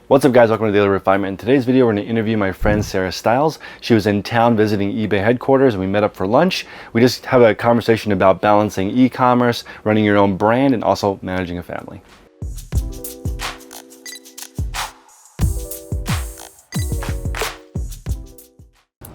What's up guys, welcome to Daily Refinement. In today's video, we're going to interview my friend Sarah Stiles. She was in town visiting eBay headquarters and we met up for lunch. We just have a conversation about balancing e-commerce, running your own brand, and also managing a family.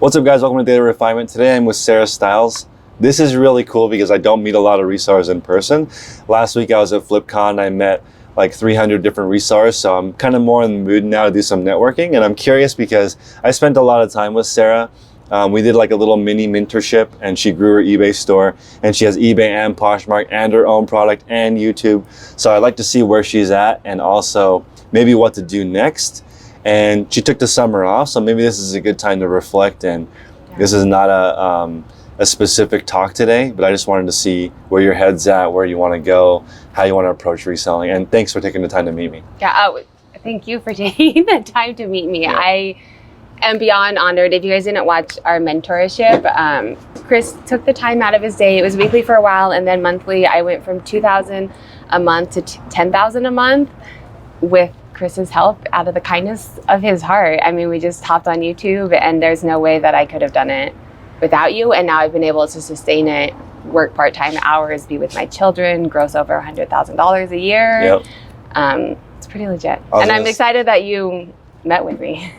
What's up guys, welcome to Daily Refinement. Today I'm with Sarah Stiles. This is really cool because I don't meet a lot of resellers in person. Last week I was at FlipCon, I met like 300 different resellers, so I'm kind of more in the mood now to do some networking. And I'm curious because I spent a lot of time with Sarah. We did like a little mini mentorship, and she grew her eBay store, and she has eBay and Poshmark and her own product and YouTube. So I'd like to see where she's at and also maybe what to do next. And she took the summer off, so maybe this is a good time to reflect. And this is not a specific talk today, but I just wanted to see where your head's at, where you want to go, how you want to approach reselling. And thanks for taking the time to meet me. Yeah, thank you for taking the time to meet me. Yeah. I am beyond honored. If you guys didn't watch our mentorship, Chris took the time out of his day. It was weekly for a while, and then monthly. I went from $2,000 a month to $10,000 a month with Chris's help, out of the kindness of his heart. I mean, we just hopped on YouTube, and there's no way that I could have done it without you. And now I've been able to sustain it, work part-time hours, be with my children, gross over $100,000 a year. Yep. It's pretty legit. And I'm excited that you met with me.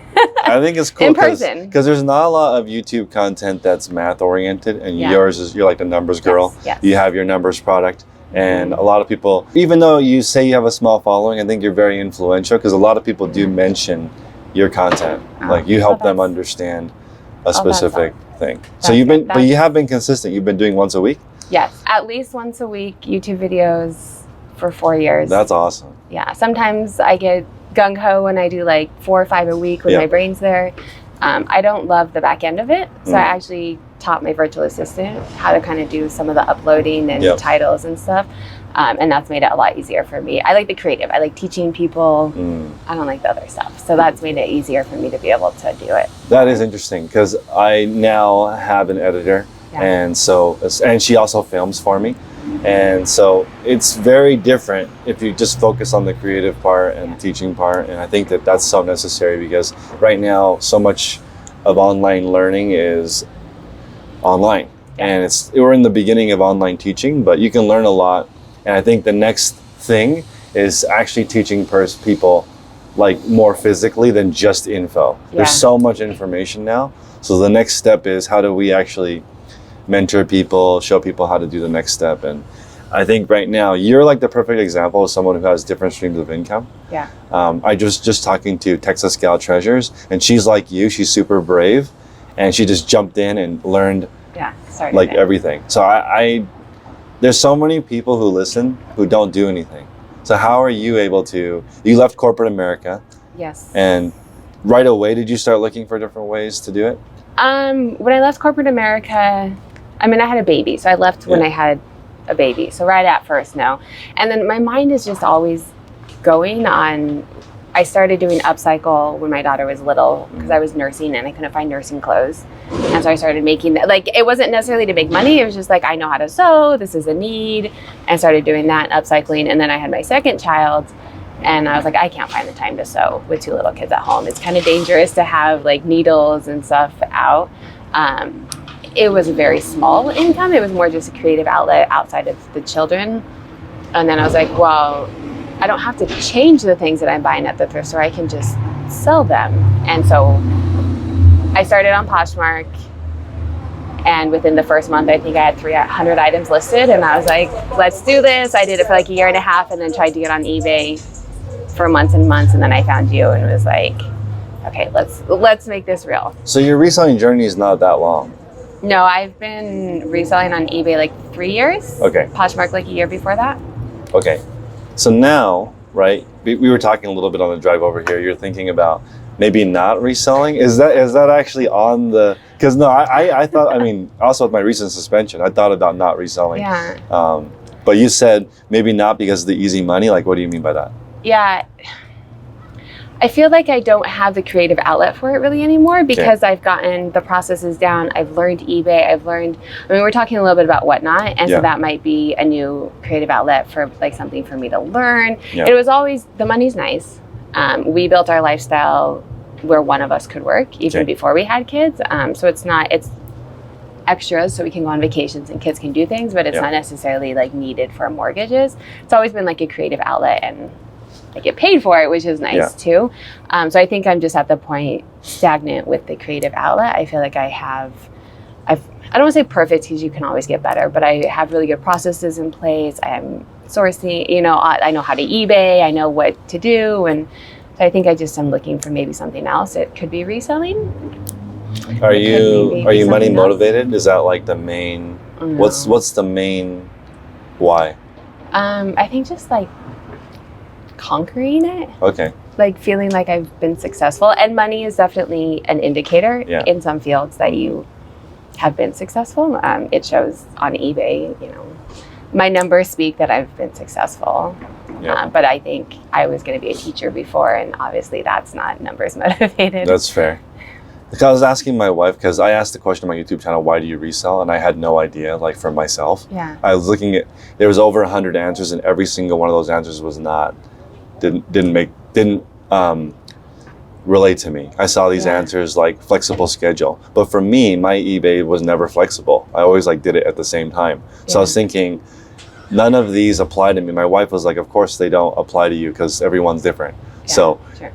I think it's cool in person, because there's not a lot of YouTube content that's math oriented, and yours is, you're like the numbers girl. Yes. You have your numbers product. And a lot of people, even though you say you have a small following, I think you're very influential because a lot of people do mention your content. Like you help them understand a specific thing. So but you have been consistent. You've been doing once a week? Yes, at least once a week, YouTube videos for 4 years. That's awesome. Yeah, sometimes I get gung-ho when I do like 4 or 5 a week when my brain's there. I don't love the back end of it, so I actually taught my virtual assistant how to kind of do some of the uploading and titles and stuff, and that's made it a lot easier for me. I like the creative. I like teaching people. I don't like the other stuff, so that's made it easier for me to be able to do it. That is interesting because I now have an editor, and she also films for me. And so it's very different if you just focus on the creative part and the teaching part. And I think that that's so necessary because right now so much of online learning is online, and we're in the beginning of online teaching, but you can learn a lot. And I think the next thing is actually teaching people like more physically than just info. There's so much information now. So the next step is, how do we actually mentor people, show people how to do the next step? And I think right now you're like the perfect example of someone who has different streams of income. Yeah. I just talking to Texas Gal Treasures, and she's like you. She's super brave, and she just jumped in and learned everything. So there's so many people who listen who don't do anything. So how are you able to? You left corporate America. Yes. And right away, did you start looking for different ways to do it? When I left corporate America, I mean, I had a baby, so I left when I had a baby. So right at first, no. And then my mind is just always going on. I started doing upcycle when my daughter was little because I was nursing and I couldn't find nursing clothes. And so I started making that. Like, it wasn't necessarily to make money. It was just like, I know how to sew. This is a need. And started doing that, upcycling. And then I had my second child. And I was like, I can't find the time to sew with 2 little kids at home. It's kind of dangerous to have like needles and stuff out. It was a very small income. It was more just a creative outlet outside of the children. And then I was like, well, I don't have to change the things that I'm buying at the thrift store. I can just sell them. And so I started on Poshmark. And within the first month, I think I had 300 items listed. And I was like, let's do this. I did it for like a year and a half, and then tried to get on eBay for months and months. And then I found you and was like, okay, let's make this real. So your reselling journey is not that long. No, I've been reselling on eBay like 3 years. Okay. Poshmark like a year before that. Okay. So now, right, we were talking a little bit on the drive over here. You're thinking about maybe not reselling. Is that actually on the, because no, I thought, I mean, also with my recent suspension, I thought about not reselling. Yeah. But you said maybe not because of the easy money. Like, what do you mean by that? Yeah. I feel like I don't have the creative outlet for it really anymore because I've gotten the processes down. I've learned eBay. I mean, we're talking a little bit about Whatnot, and so that might be a new creative outlet for like something for me to learn. Yeah. It was always, the money's nice. We built our lifestyle where one of us could work even before we had kids. So it's extras so we can go on vacations and kids can do things, but it's not necessarily like needed for mortgages. It's always been like a creative outlet, and I get paid for it, which is nice too. So I think I'm just at the point stagnant with the creative outlet. I feel like I don't want to say perfect because you can always get better, but I have really good processes in place. I am sourcing, I know how to eBay, I know what to do. And so I think I just am looking for maybe something else. It could be reselling. Are you money motivated? Is that like the main, what's the main why? I think just like conquering it. Okay. Like feeling like I've been successful, and money is definitely an indicator in some fields that you have been successful. It shows on eBay, my numbers speak that I've been successful. But I think I was going to be a teacher before, and obviously that's not numbers motivated. That's fair. Because I was asking my wife, because I asked the question on my YouTube channel, why do you resell? And I had no idea, like for myself. Yeah. I was looking at, there was over 100 answers, and every single one of those answers was didn't relate to me. I saw these answers like flexible schedule, but for me, my eBay was never flexible. I always like did it at the same time. So I was thinking, none of these apply to me. My wife was like, of course they don't apply to you because everyone's different.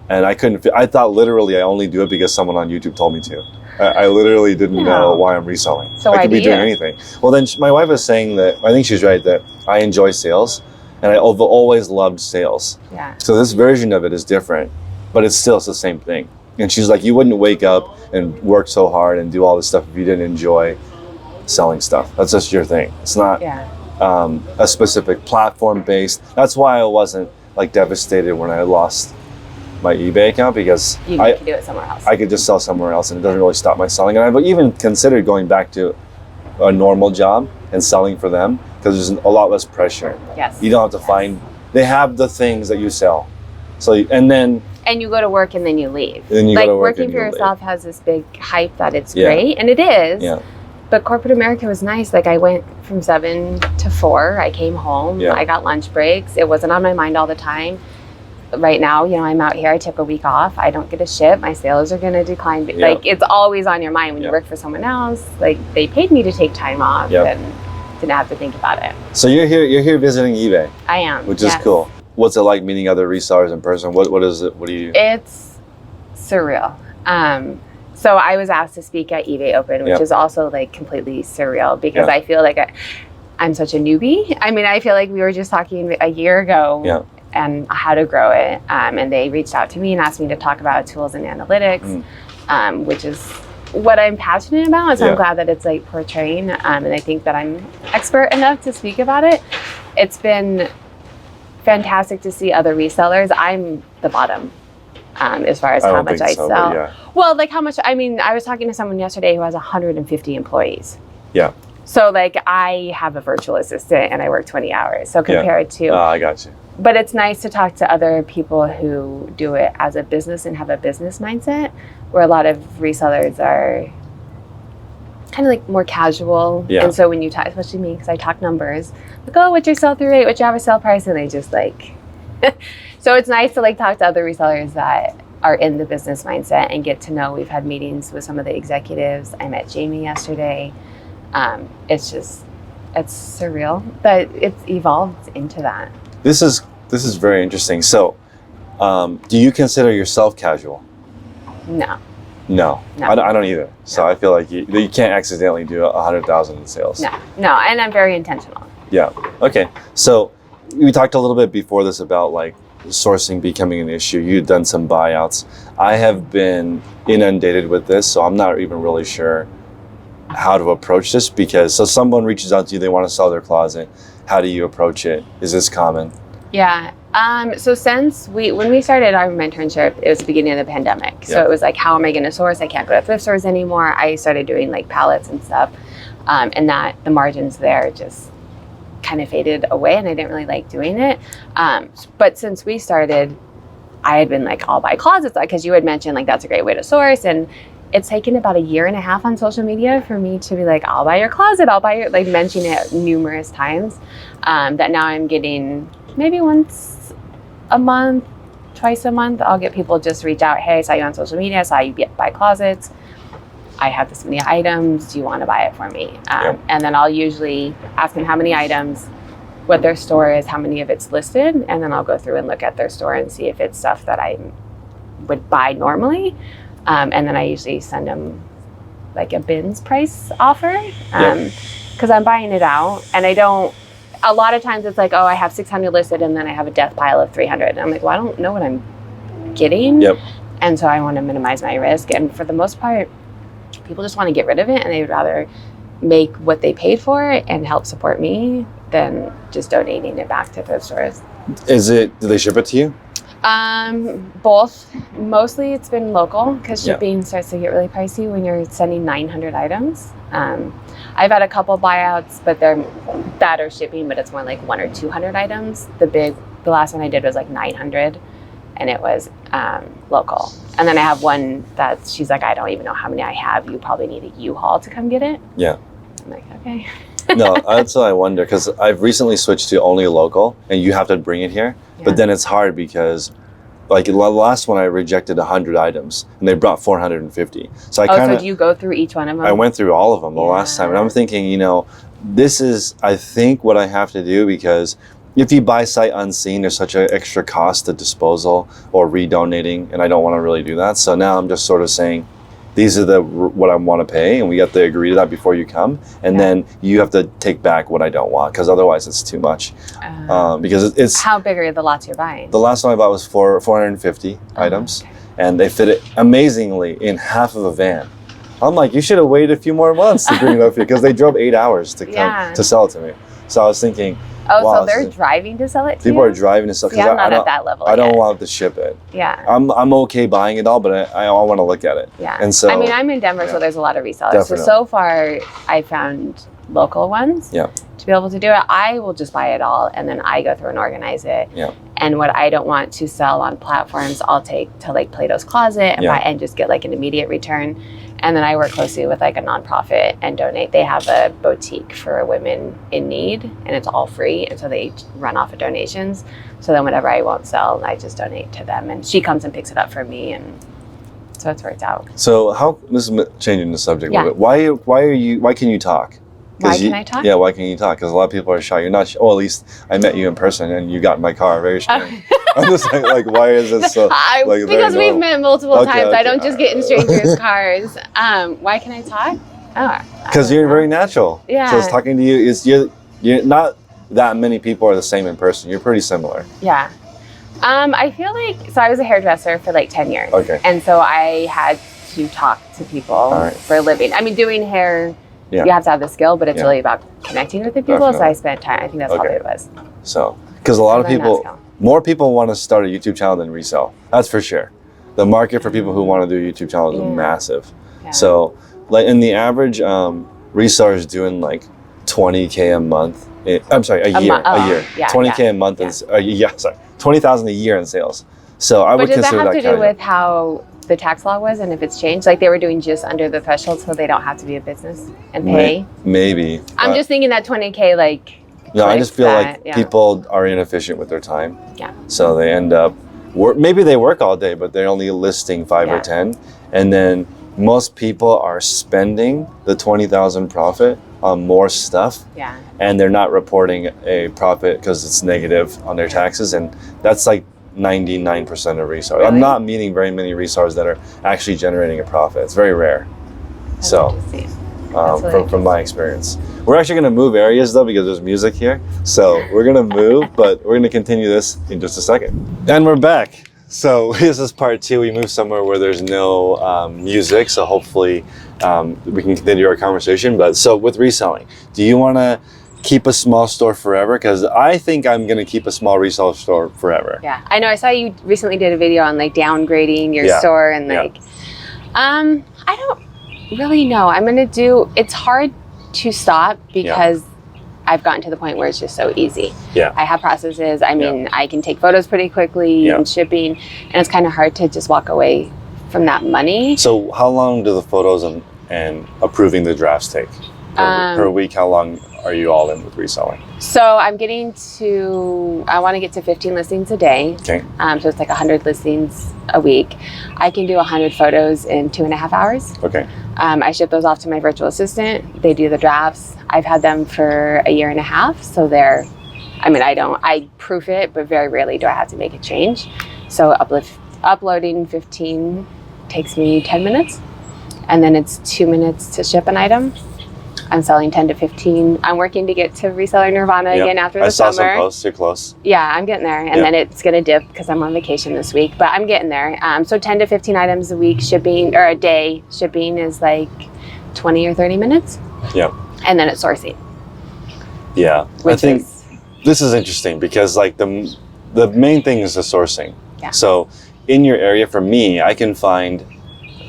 And I thought literally I only do it because someone on YouTube told me to. I literally didn't know why I'm reselling. So I could be doing anything. Well, then my wife was saying that, I think she's right, that I enjoy sales, and I've always loved sales. Yeah. So this version of it is different, but it's still the same thing. And she's like, you wouldn't wake up and work so hard and do all this stuff if you didn't enjoy selling stuff. That's just your thing. It's not a specific platform based. That's why I wasn't like devastated when I lost my eBay account, because you could do it somewhere else. I could just sell somewhere else, and it doesn't really stop my selling. And I've even considered going back to a normal job and selling for them, because there's a lot less pressure. Yes. You don't have to find, they have the things that you sell. So, and you go to work and then you leave. Then you like go to work working and for you yourself has this big hype that it's great, and it is. Yeah. But corporate America was nice. Like I went from 7 to 4. I came home. I got lunch breaks. It wasn't on my mind all the time. Right now, I'm out here. I took a week off. I don't get a shit. My sales are going to decline. Like it's always on your mind when you work for someone else. Like they paid me to take time off and didn't have to think about it. So you're here visiting eBay. I am, which is cool. What's it like meeting other resellers in person? What is it? What do you? It's surreal. So I was asked to speak at eBay Open, which is also like completely surreal, because I feel like I'm such a newbie. I mean, I feel like we were just talking a year ago and how to grow it. And they reached out to me and asked me to talk about tools and analytics, which is what I'm passionate about. And so I'm glad that it's like portraying. And I think that I'm expert enough to speak about it. It's been fantastic to see other resellers. I'm the bottom as far as how much I sell. Well, like how much, I mean, I was talking to someone yesterday who has 150 employees. Yeah. So like I have a virtual assistant and I work 20 hours. So compared to, I got you. But it's nice to talk to other people who do it as a business and have a business mindset, where a lot of resellers are kind of like more casual. And so when you talk, especially me, because I talk numbers, like, oh, what's your sell-through rate? What's your average sale price? And they just like, so it's nice to like talk to other resellers that are in the business mindset and get to know. We've had meetings with some of the executives. I met Jamie yesterday. It's surreal, but it's evolved into that. This is very interesting. So, do you consider yourself casual? No. I don't either. So I feel like you can't accidentally do 100,000 in sales. No, and I'm very intentional. Yeah. Okay. So we talked a little bit before this about like sourcing becoming an issue. You've done some buyouts. I have been inundated with this, so I'm not even really sure how to approach this, because someone reaches out to you, they want to sell their closet. How do you approach it? Is this common? Yeah. So since when we started our mentorship, it was the beginning of the pandemic. So it was like, how am I going to source? I can't go to thrift stores anymore. I started doing like pallets and stuff. And that the margins there just kind of faded away, and I didn't really like doing it. But since we started, I had been like, I'll buy closets, because you had mentioned like that's a great way to source. And it's taken about 1.5 years on social media for me to be like, I'll buy your closet, I'll buy your, like mentioning it numerous times, that now I'm getting maybe once a month, twice a month. I'll get people just reach out. Hey, I saw you on social media. I saw you buy closets. I have this many items. Do you want to buy it for me? And then I'll usually ask them how many items, what their store is, how many of it's listed. And then I'll go through and look at their store and see if it's stuff that I would buy normally. And then I usually send them like a bins price offer because I'm buying it out. And a lot of times it's like, oh, I have 600 listed and then I have a death pile of 300. And I'm like, well, I don't know what I'm getting. And so I want to minimize my risk. And for the most part, people just want to get rid of it, and they'd rather make what they paid for and help support me than just donating it back to thrift stores. Do they ship it to you? Both. Mostly it's been local because shipping starts to get really pricey when you're sending 900 items. I've had a couple buyouts, but they're that are shipping, but it's more like 100 or 200 items. The last one I did was like 900, and it was local. And then I have one that she's like, I don't even know how many I have. You probably need a U-Haul to come get it. Yeah. I'm like, okay. No, that's what I wonder, because I've recently switched to only local, and you have to bring it here. But then it's hard because, like the last one, I rejected 100 items, and they brought 450. So so do you go through each one of them? I went through all of them the last time, and I'm thinking, this is, I think, what I have to do, because if you buy sight unseen, there's such an extra cost to disposal or redonating, and I don't want to really do that. So now I'm just sort of saying, these are what I want to pay, and we have to agree to that before you come, and then you have to take back what I don't want, because otherwise it's too much. Because it's how big are the lots you're buying? The last one I bought was 450 items, and they fit it amazingly in half of a van. I'm like, you should have waited a few more months to bring it up here, because they drove 8 hours to come to sell it to me. So I was thinking, wow, so they're driving to sell it to people are driving to sell it. See, I'm not at that level I don't want to ship it. I'm okay buying it all, but I want to look at it. And so, I mean, I'm in Denver, so there's a lot of resellers. So far, I found local ones to be able to do it. I will just buy it all, and then I go through and organize it. And what I don't want to sell on platforms, I'll take to like Plato's Closet and buy and just get like an immediate return. And then I work closely with like a nonprofit and donate. They have a boutique for women in need, and it's all free. And so they run off of donations. So then whatever I won't sell, I just donate to them. And she comes and picks it up for me. And so it's worked out. So this is changing the subject a little bit. Why can you talk? Why can I talk? Yeah, why can you talk? Because a lot of people are shy. You're not. At least I met you in person, and you got in my car very strange. I'm just like, why is this so? Because we've met multiple times. I don't just get in strangers' cars. Why can I talk? Because you're very natural. So it's talking to you. You're not that many people are the same in person. You're pretty similar. I feel like I was a hairdresser for like 10 years. And so I had to talk to people for a living. I mean, doing hair. You have to have the skill, but it's really about connecting with the people. So I spent time. I think that's probably what it was. So, because a lot of people, more people want to start a YouTube channel than resell. That's for sure. The market for people who want to do a YouTube channel is massive. So, like in the average, reseller is doing like 20K a month. I'm sorry, a year. 20K a month is 20,000 a year in sales. So I would consider that. But does that have to do with how the tax law was and if it's changed? Like they were doing just under the threshold, so they don't have to be a business and pay? Maybe. I'm just thinking that 20K like. No, I just feel like people are inefficient with their time. So they end up, maybe they work all day, but they're only listing 5 or 10. And then most people are spending the 20,000 profit on more stuff. And they're not reporting a profit because it's negative on their taxes. And that's like 99% of resellers. Really? I'm not meeting very many resellers that are actually generating a profit. It's very rare. So, from my experience. We're actually going to move areas though, because there's music here. So we're going to move, but we're going to continue this in just a second. And we're back. So this is part 2. We moved somewhere where there's no music. So hopefully we can continue our conversation. But so with reselling, do you want to keep a small store forever? Because I think I'm going to keep a small resale store forever. I know. I saw you recently did a video on like downgrading your store and like, I don't really know. It's hard to stop because I've gotten to the point where it's just so easy. I have processes. I mean, I can take photos pretty quickly and shipping, and it's kind of hard to just walk away from that money. So how long do the photos and approving the drafts take? per week? How long are you all in with reselling? So I want to get to 15 listings a day. Okay. So it's like 100 listings a week. I can do 100 photos in 2.5 hours. Okay. I ship those off to my virtual assistant. They do the drafts. I've had them for 1.5 years. So I proof it, but very rarely do I have to make a change. So uploading 15 takes me 10 minutes. And then it's 2 minutes to ship an item. I'm selling 10 to 15. I'm working to get to reseller Nirvana again after the summer. I saw some posts. You're close. Yeah, I'm getting there. And then it's going to dip because I'm on vacation this week. But I'm getting there. So 10 to 15 items a week shipping, or a day shipping is like 20 or 30 minutes. Yeah. And then it's sourcing. Yeah. I think this is interesting because like the main thing is the sourcing. Yeah. So in your area, for me, I can find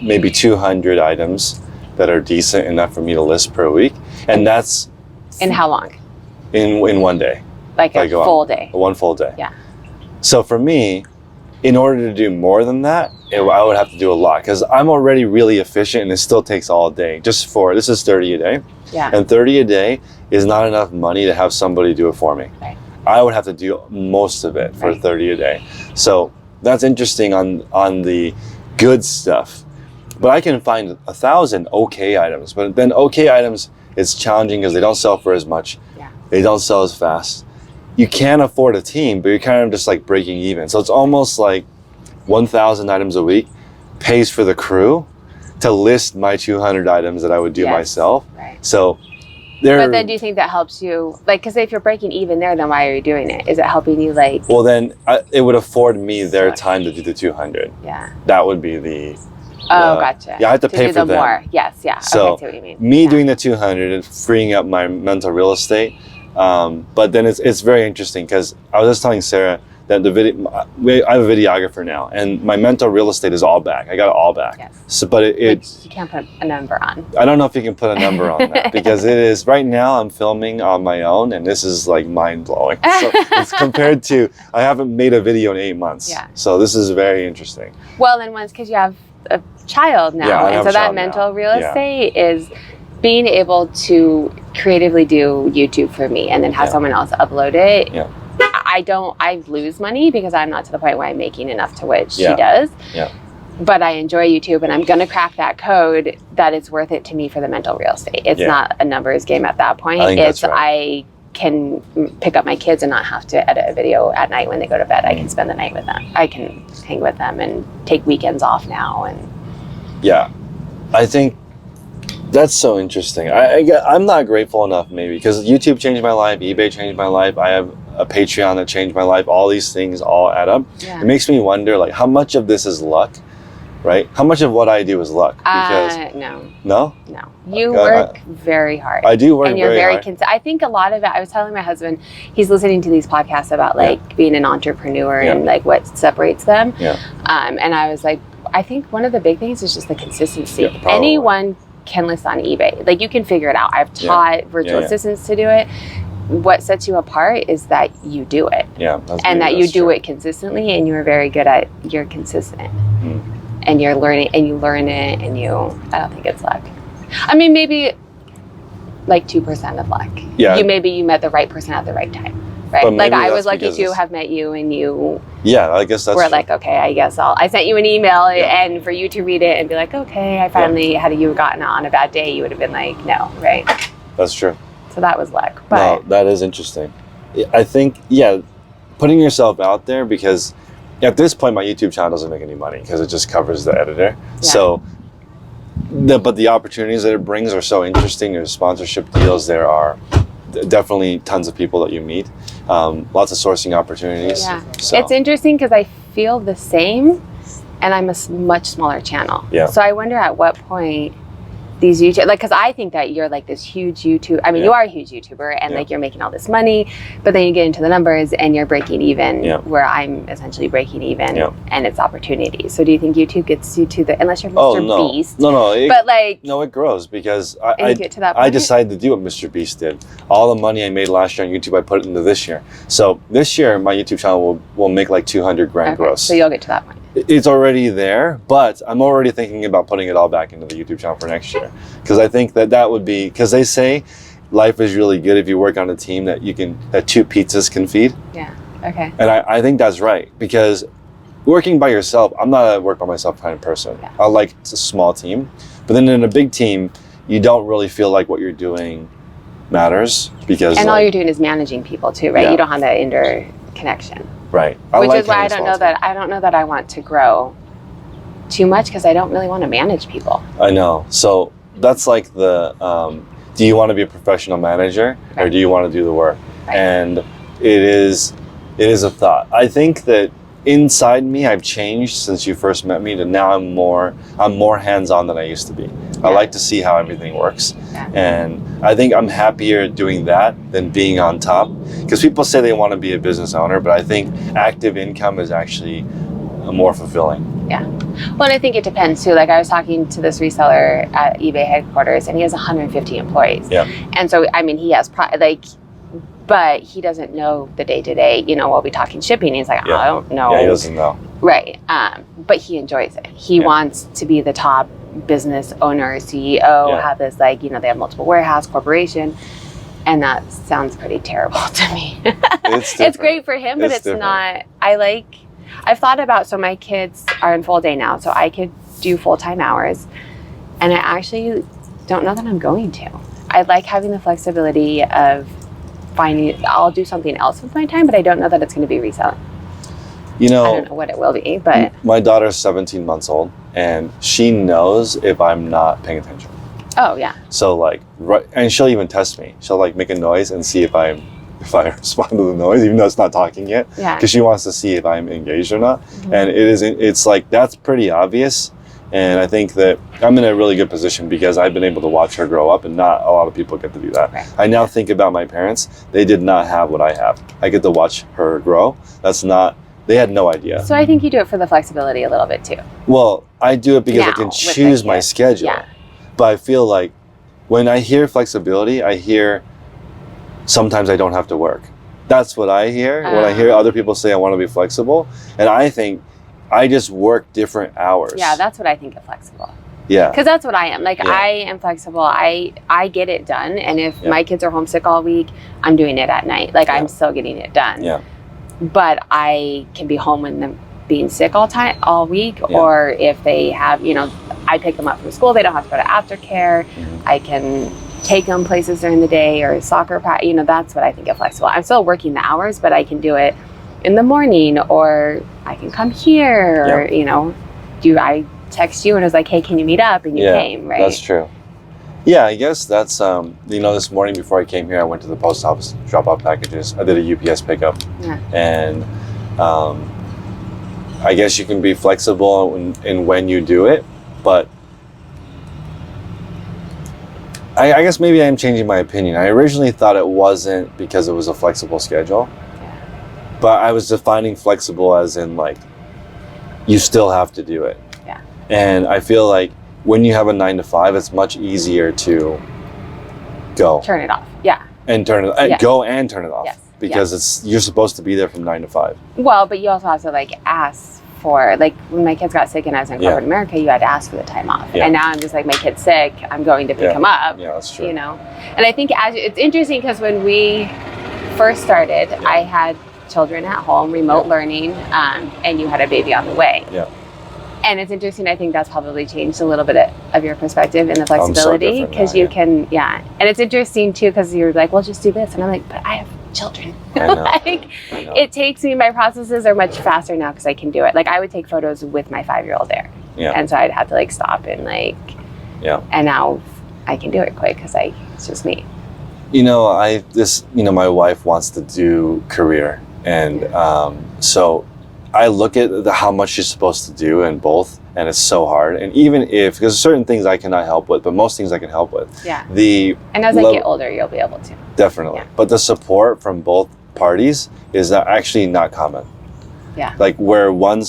maybe 200 items that are decent enough for me to list per week. And that's... In how long? In 1 day. Like a full day? One full day. Yeah. So for me, in order to do more than that, I would have to do a lot because I'm already really efficient and it still takes all day. This is 30 a day. Yeah. And 30 a day is not enough money to have somebody do it for me. Right. I would have to do most of it for 30 a day. So that's interesting on the good stuff. But I can find 1,000 okay items. But then okay items, it's challenging because they don't sell for as much. Yeah. They don't sell as fast. You can't afford a team, but you're kind of just like breaking even. So it's almost like 1,000 items a week pays for the crew to list my 200 items that I would do myself. Right. So but then do you think that helps you? Like, because if you're breaking even there, then why are you doing it? Is it helping you like... Well, then it would afford me their time to do the 200. Yeah. That would be the... gotcha. Yeah, I have to pay for them. More. Yes, yeah. So okay, I see what you mean. Doing the 200 and freeing up my mental real estate. But then it's very interesting because I was just telling Sarah that I have a videographer now, and my mental real estate is all back. I got it all back. Yes. So, but which you can't put a number on. I don't know if you can put a number on that because it is right now. I'm filming on my own, and this is like mind blowing. So it's compared to I haven't made a video in 8 months. Yeah. So this is very interesting. Well, and once because you have a child now, and so that mental real estate is being able to creatively do YouTube for me, and then have someone else upload it. Yeah. I lose money because I'm not to the point where I'm making enough to what she does. Yeah. But I enjoy YouTube and I'm going to crack that code that is worth it to me for the mental real estate. It's not a numbers game at that point. I can pick up my kids and not have to edit a video at night when they go to bed. I can spend the night with them. I can hang with them and take weekends off now. And yeah, I think that's so interesting. I'm not grateful enough maybe because YouTube changed my life, eBay changed my life. I have a Patreon that changed my life. All these things all add up. Yeah. It makes me wonder like how much of this is luck, right? How much of what I do is luck? Because No? You work very hard. I do work and you're very hard. I think a lot of it, I was telling my husband, he's listening to these podcasts about like being an entrepreneur and like what separates them. Yeah. And I was like, I think one of the big things is just the consistency. Yeah, anyone can list on eBay. Like you can figure it out. I've taught virtual assistants to do it. What sets you apart is that you do it. Yeah. And that you do it consistently and you're very good at, you're consistent. And you're learning and you learn it and I don't think it's luck. I mean, maybe like 2% of luck. Yeah. You met the right person at the right time. Right. Like I was lucky to have met you and you I guess that's were like, okay, I guess I sent you an email and for you to read it and be like, okay, I finally had you gotten on a bad day, you would have been like, no, right? That's true. So that was luck. But no, that is interesting. I think, putting yourself out there because at this point my YouTube channel doesn't make any money because it just covers the editor. Yeah. So, but the opportunities that it brings are so interesting. There's sponsorship deals. There are definitely tons of people that you meet. Lots of sourcing opportunities. Yeah. So. It's interesting because I feel the same and I'm a much smaller channel. Yeah. So I wonder at what point these YouTube, like, because I think that you're like this huge YouTube, I mean, you are a huge YouTuber and like you're making all this money, but then you get into the numbers and you're breaking even where I'm essentially breaking even and it's opportunities. So do you think YouTube gets you to the, unless you're Mr. Beast? No. It grows because you get to that point? I decided to do what Mr. Beast did. All the money I made last year on YouTube, I put it into this year. So this year, my YouTube channel will make like 200 grand gross. So you'll get to that point. It's already there, but I'm already thinking about putting it all back into the YouTube channel for next year. Because I think that would be, because they say life is really good if you work on a team that two pizzas can feed. Yeah, okay. And I think that's right, because working by yourself, I'm not a work by myself kind of person. Yeah. I like a small team, but then in a big team, you don't really feel like what you're doing matters, because all you're doing is managing people too, right? Yeah. You don't have that interconnection. Right. Which is why I don't know that I want to grow too much, because I don't really want to manage people. I know. So that's like the, do you want to be a professional manager, or do you want to do the work? Right. And it is a thought. I think that inside me, I've changed since you first met me to now I'm more hands-on than I used to be. I like to see how everything works. Yeah. And I think I'm happier doing that than being on top. Because people say they want to be a business owner, but I think active income is actually more fulfilling. Yeah. Well, and I think it depends too. Like I was talking to this reseller at eBay headquarters, and he has 150 employees. Yeah. And so, I mean, he has but he doesn't know the day-to-day, we'll be talking shipping. He's like, I don't know. Yeah, he doesn't know. Right. But he enjoys it. He wants to be the top business owner, CEO, have this, they have multiple warehouse, corporation. And that sounds pretty terrible to me. It's great for him, but it's not. I've thought about, so my kids are in full day now, so I could do full-time hours. And I actually don't know that I'm going to. I like having the flexibility of I'll do something else with my time, but I don't know that it's going to be reselling. I don't know what it will be, but my daughter's 17 months old, and she knows if I'm not paying attention. Oh yeah. So and she'll even test me. She'll make a noise and see if I respond to the noise, even though it's not talking yet. Yeah. Because she wants to see if I'm engaged or not. Mm-hmm. And it's that's pretty obvious. And I think that I'm in a really good position because I've been able to watch her grow up, and not a lot of people get to do that. Right. I now think about my parents. They did not have what I have. I get to watch her grow. They had no idea. So I think you do it for the flexibility a little bit too. Well, I do it because I can choose my schedule. Yeah. But I feel like when I hear flexibility, I hear sometimes I don't have to work. That's what I hear when I hear other people say I want to be flexible. And I think I just work different hours. Yeah, that's what I think of flexible. Yeah. Because that's what I am. I am flexible. I get it done. And if my kids are homesick all week, I'm doing it at night. I'm still getting it done. Yeah. But I can be home when they're being sick all week. Yeah. Or if they have, I pick them up from school, they don't have to go to aftercare. Mm-hmm. I can take them places during the day, or soccer practice. That's what I think of flexible. I'm still working the hours, but I can do it in the morning, or I can come here, or I text you and I was like, hey, can you meet up? And you came, right? That's true. Yeah, I guess that's this morning before I came here, I went to the post office to drop off packages. I did a UPS pickup. Yeah. And I guess you can be flexible in when you do it, but I guess maybe I am changing my opinion. I originally thought it wasn't because it was a flexible schedule. But I was defining flexible as in you still have to do it. Yeah. And I feel like when you have a 9 to 5, it's much easier to go. Turn it off. Yeah. And go and turn it off. Yes. Because you're supposed to be there from 9 to 5. Well, but you also have to ask for, when my kids got sick and I was in corporate America, you had to ask for the time off. Yeah. And now I'm just my kid's sick, I'm going to pick him up. Yeah, that's true. And I think it's interesting because when we first started, I had children at home, remote learning, and you had a baby on the way. Yeah. And it's interesting, I think that's probably changed a little bit of your perspective in the flexibility, because you can, and it's interesting too, because you're well, just do this. And I'm but I have children. I know. It takes me, my processes are much faster now because I can do it. I would take photos with my 5-year-old there. Yeah. And so I'd have to stop and and now I can do it quick because it's just me. My wife wants to do career. And so I look at how much she's supposed to do in both, and it's so hard. And even because certain things I cannot help with, but most things I can help with. Yeah. And as I get older, you'll be able to. Definitely. Yeah. But the support from both parties is actually not common. Yeah. Where one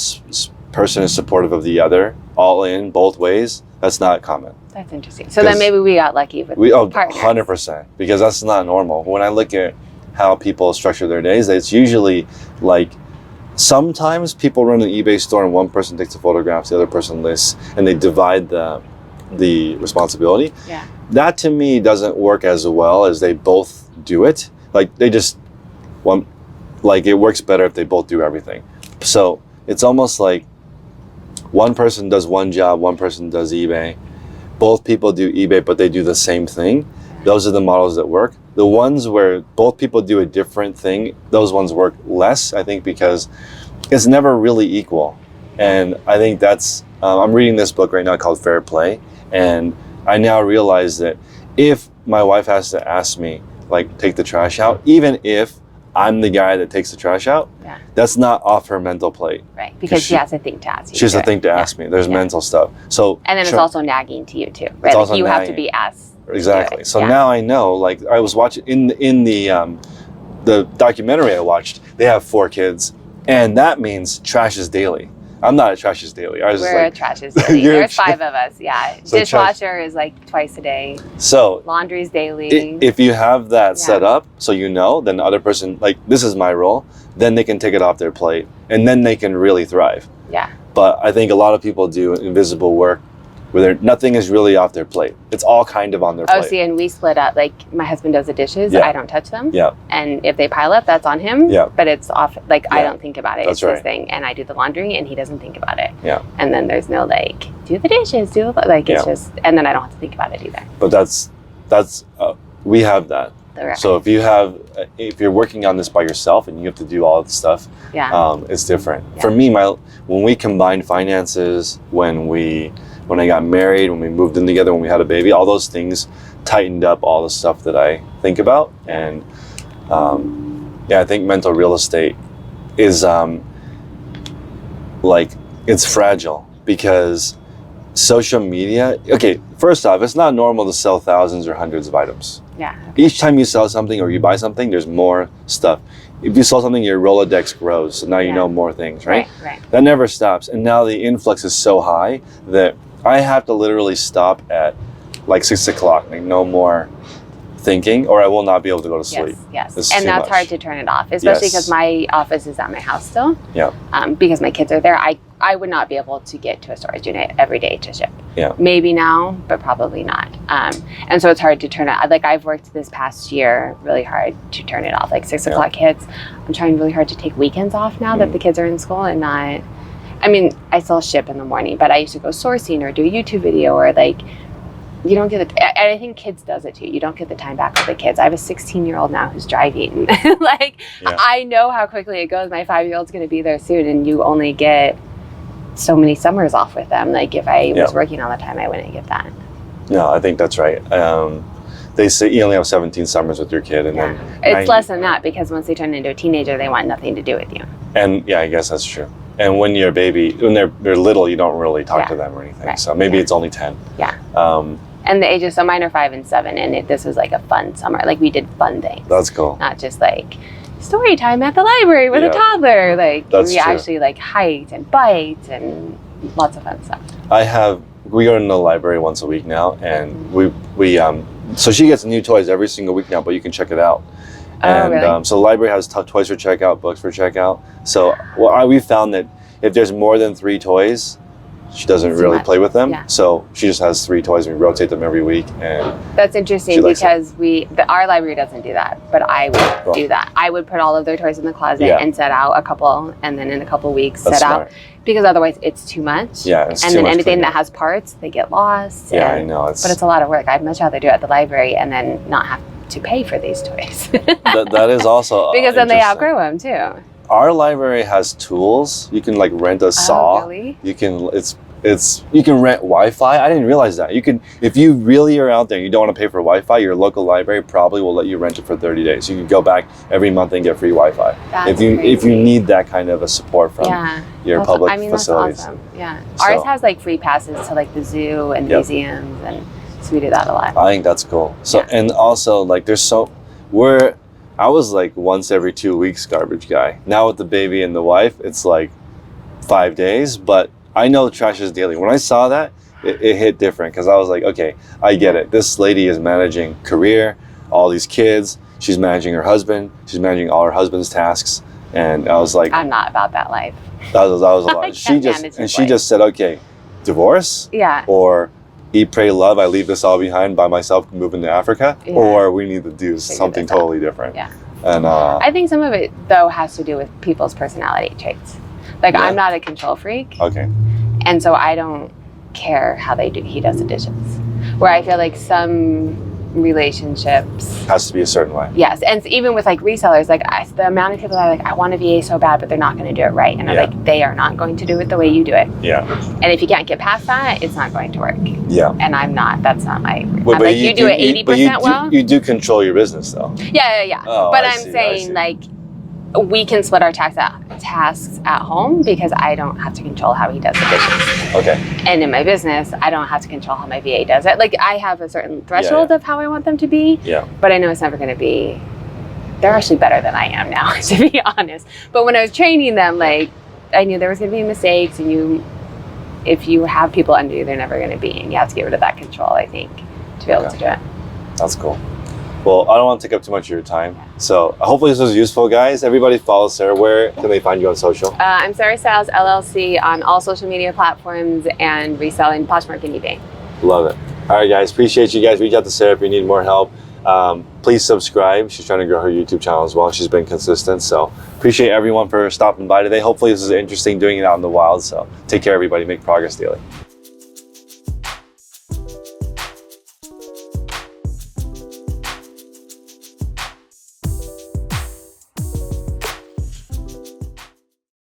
person is supportive of the other, all in, both ways, that's not common. That's interesting. So then maybe we got lucky with partners. 100%, because that's not normal. When I look at how people structure their days, it's usually sometimes people run an eBay store and one person takes the photographs, the other person lists, and they divide the responsibility. Yeah. That to me doesn't work as well as they both do it. Like they just it works better if they both do everything. So it's almost like one person does one job, one person does eBay. Both people do eBay, but they do the same thing. Those are the models that work. The ones where both people do a different thing, those ones work less, I think, because it's never really equal. And I think that's, I'm reading this book right now called Fair Play. And I now realize that if my wife has to ask me, like, take the trash out, even if I'm the guy that takes the trash out, that's not off her mental plate. Right, because she has to think to ask you. She has to think to ask me. There's mental stuff. So, and then it's also nagging to you too, right? Like you have to be asked. Exactly. So now I know, like I was watching in the documentary I watched, they have 4 kids, and that means trash is daily. I'm not a trash is daily. We're a trash is daily. There's 5 of us, yeah. So dishwasher is like twice a day. So laundry's daily. If you have that set up, so you know, then the other person, like this is my role, then they can take it off their plate, and then they can really thrive. Yeah. But I think a lot of people do invisible work where nothing is really off their plate. It's all kind of on their plate. Oh, see, and we split up. Like, my husband does the dishes. I don't touch them. Yeah. And if they pile up, that's on him. Yeah. But it's off. Like, I don't think about it. That's it's his thing. And I do the laundry, and he doesn't think about it. Yeah. And then there's no, like, do the dishes, it's just, and then I don't have to think about it either. But that's we have that. Right. So if you're working on this by yourself and you have to do all the stuff, it's different. Yeah. For me, when we combined finances, when I got married, when we moved in together, when we had a baby, all those things tightened up all the stuff that I think about. And I think mental real estate is it's fragile because social media, okay, first off, it's not normal to sell thousands or hundreds of items. Yeah. Okay. Each time you sell something or you buy something, there's more stuff. If you sell something, your Rolodex grows, so now you know more things, right? Right. That never stops. And now the influx is so high that I have to literally stop at like 6 o'clock, like no more thinking, or I will not be able to go to sleep. Yes. And that's hard to turn it off, especially because my office is at my house still. Yeah. Because my kids are there. I would not be able to get to a storage unit every day to ship. Yeah. Maybe now, but probably not. And so it's hard to turn it. Like I've worked this past year really hard to turn it off. Like 6 o'clock hits. I'm trying really hard to take weekends off now that the kids are in school and not. I mean, I still ship in the morning, but I used to go sourcing or do a YouTube video or like. You don't get it, and I think kids does it too. You don't get the time back with the kids. I have a 16-year-old now who's driving. I know how quickly it goes. My 5-year-old's going to be there soon, and you only get so many summers off with them. Like if I was working all the time, I wouldn't get that. No, I think that's right. They say you only have 17 summers with your kid, and then it's less than that because once they turn into a teenager, they want nothing to do with you. And I guess that's true. And when you're a baby, when they're little, you don't really talk to them or anything. Right. So maybe it's only 10. Yeah. And the ages, so mine are 5 and 7, and this was like a fun summer. Like we did fun things. That's cool. Not just like story time at the library with a toddler. Like we actually like hiked and biked and lots of fun stuff. We go to the library once a week now, and so she gets new toys every single week now, but you can check it out. And really? So the library has toys for checkout, books for checkout. So we found that if there's more than 3 toys, she doesn't really play with them. So she just has 3 toys and we rotate them every week. And that's interesting because our library doesn't do that, but I would do that. I would put all of their toys in the closet and set out a couple, and then in a couple weeks set out, because otherwise it's too much. Yeah, it's and then anything that has parts, they get lost. Yeah, I know. But it's a lot of work. I'd much rather do it at the library and then not have to pay for these toys. that is also because then they outgrow them too. Our library has tools. You can like rent a saw. Really? You can you can rent Wi-Fi. I didn't realize that. You can, if you really are out there and you don't want to pay for Wi-Fi, your local library probably will let you rent it for 30 days. You can go back every month and get free Wi-Fi. That's if you need that kind of a support from your public facilities. That's awesome. Yeah. Ours has like free passes to like the zoo and museums, and so we do that a lot. I think that's cool. So and also like I was like once every 2 weeks garbage guy. Now with the baby and the wife, it's like 5 days, but I know trash is daily. When I saw that, it hit different because I was like, okay, I get it. This lady is managing career, all these kids. She's managing her husband. She's managing all her husband's tasks. And I was like, I'm not about that life. that was a lot. I She can't just manage and this she life. just said, okay, divorce, Yeah. or eat, pray, love. I leave this all behind by myself, moving to Africa, Yeah. or we need to do Figure something this out. totally different. Yeah. And I think some of it though has to do with people's personality traits. Like Yeah. I'm not a control freak, okay, and so I don't care how he does the dishes. Where I feel like some relationships, has to be a certain way. yes, and even with like resellers, like the amount of people that are like, I want a VA so bad, but they're not going to do it right, and I'm Yeah. like, they are not going to do it the way you do it. Yeah, And if you can't get past that, it's not going to work. yeah. And I'm not. That's not my. Well, I'm like, you do it 80% well. You do control your business, though. Yeah. Oh, but I I'm see, I saying see. like, we can split our tasks at home because I don't have to control how he does the dishes. Okay. And in my business, I don't have to control how my VA does it. Like I have a certain threshold of how I want them to be. Yeah. But I know it's never going to be. They're actually better than I am now, to be honest. But when I was training them, like I knew there was going to be mistakes, and if you have people under you, they're never going to be, and you have to get rid of that control, I think, to be able to do it. That's cool. Well, I don't want to take up too much of your time. So hopefully this was useful, guys. Everybody follow Sarah. Where can they find you on social? I'm Sarah Styles LLC on all social media platforms and reselling Poshmark and eBay. Love it. All right, guys. Appreciate you guys. Reach out to Sarah if you need more help. Please subscribe. She's trying to grow her YouTube channel as well. She's been consistent. So appreciate everyone for stopping by today. Hopefully this is interesting doing it out in the wild. So take care, everybody. Make progress daily.